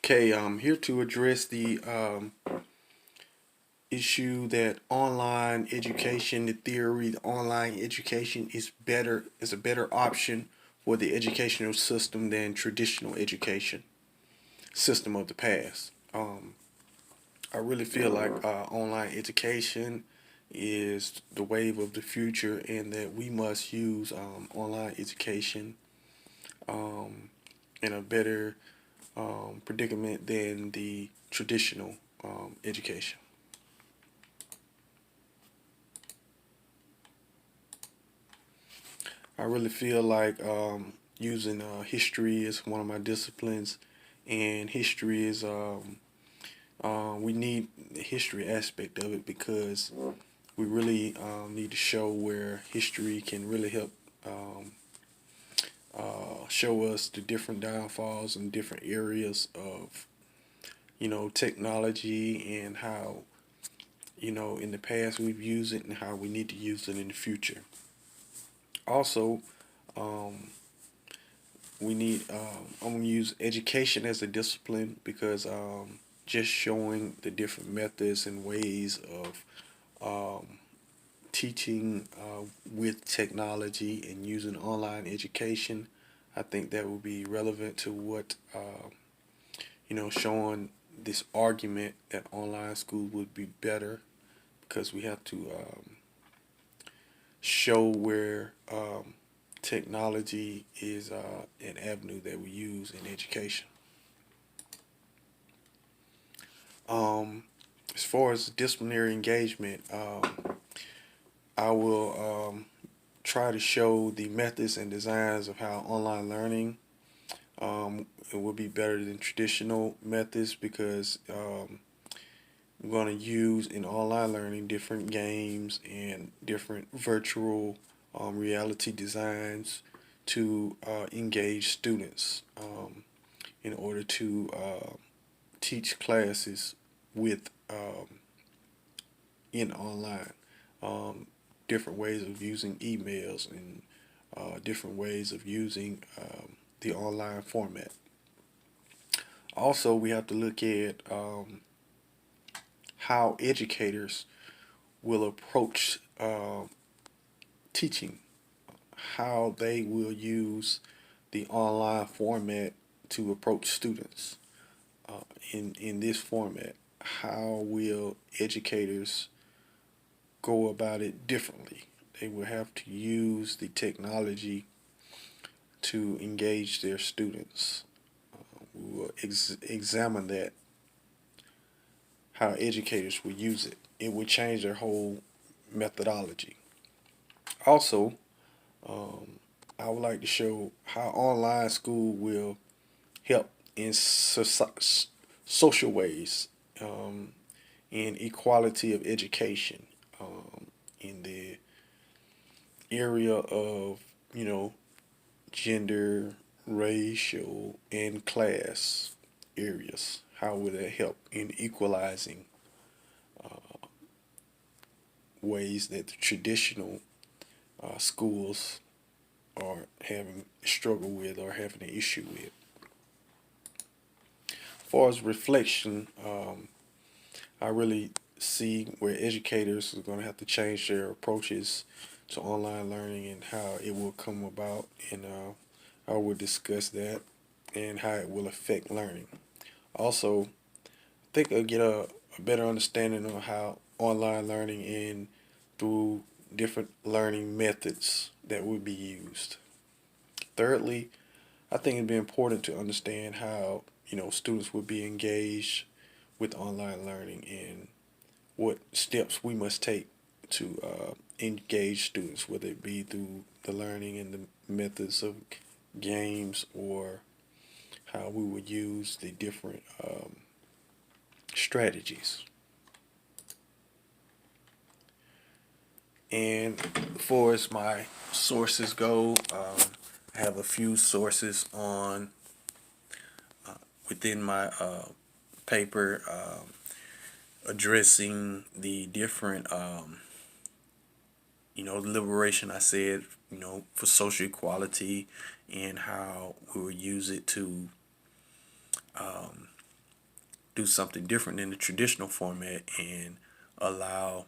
Okay, I'm here to address the issue that online education, the theory, the online education is a better option for the educational system than traditional education system of the past. I really feel like online education is the wave of the future, and that we must use online education um, in a better predicament than the traditional education. I really feel like using history is one of my disciplines, and history is we need the history aspect of it because we really need to show where history can really help um, show us the different downfalls and different areas of technology, and how in the past we've used it and how we need to use it in the future. Also, um, we need I'm gonna use education as a discipline because just showing the different methods and ways of um, teaching with technology and using online education, I think that would be relevant to what showing this argument that online school would be better, because we have to show where technology is an avenue that we use in education. Um, as far as disciplinary engagement, I will try to show the methods and designs of how online learning it will be better than traditional methods, because we're going to use in online learning different games and different virtual reality designs to engage students in order to teach classes with in online. Um, Different ways of using emails and different ways of using the online format. Also, we have to look at how educators will approach teaching, how they will use the online format to approach students in this format. How will educators go about it differently? They will have to use the technology to engage their students. We will examine that, how educators will use it. It will change their whole methodology. Also, um, I would like to show how online school will help in social ways, um, in equality of education, in the area of gender, racial, and class areas. How will that help in equalizing ways that the traditional schools are having struggle with or having an issue with? As far as reflection, I really see where educators are going to have to change their approaches to online learning and how it will come about, and I will discuss that and how it will affect learning. Also, I think I'll get a better understanding of how online learning and through different learning methods that would be used. Thirdly, I think it'd be important to understand how students would be engaged with online learning, and what steps we must take to engage students, whether it be through the learning and the methods of games, or how we would use the different strategies. And as far as my sources go, I have a few sources on within my paper addressing the different liberation, I said, for social equality, and how we would use it to do something different than the traditional format and allow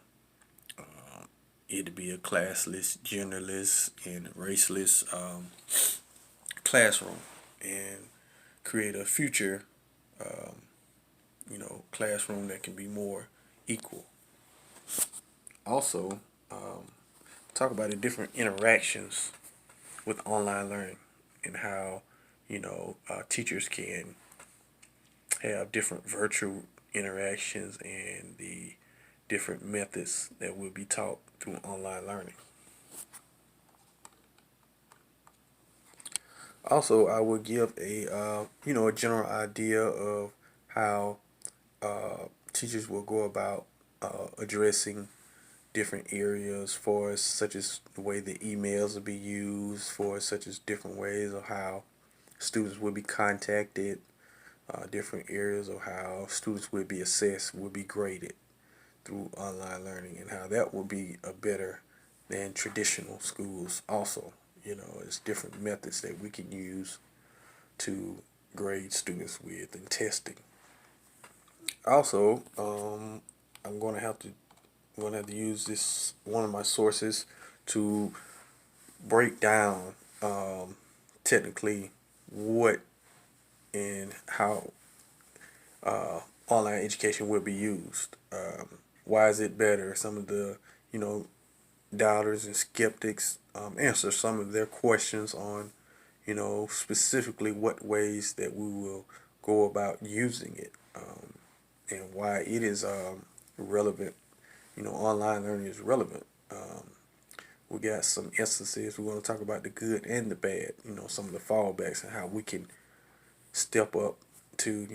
it to be a classless, genderless, and raceless classroom, and create a future, classroom that can be more equal. Also, talk about the different interactions with online learning and how teachers can have different virtual interactions and the different methods that will be taught through online learning. Also, I will give a general idea of how teachers will go about addressing different areas for us, such as the way the emails will be used, for such as different ways of how students will be contacted, different areas of how students will be assessed, will be graded through online learning, and how that will be a better than traditional schools. Also, it's different methods that we can use to grade students with and testing. Also, I'm going to have to use this one of my sources to break down technically what and how online education will be used. Why is it better? Some of the you know doubters and skeptics answer some of their questions on specifically what ways that we will go about using it, and why it is relevant. Online learning is relevant. We got some instances. We're going to talk about the good and the bad. Some of the fallbacks and how we can step up to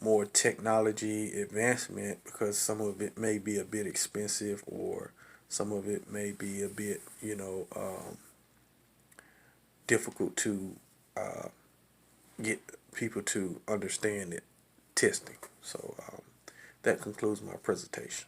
more technology advancement, because some of it may be a bit expensive, or some of it may be a bit difficult to get people to understand it testing. So that concludes my presentation.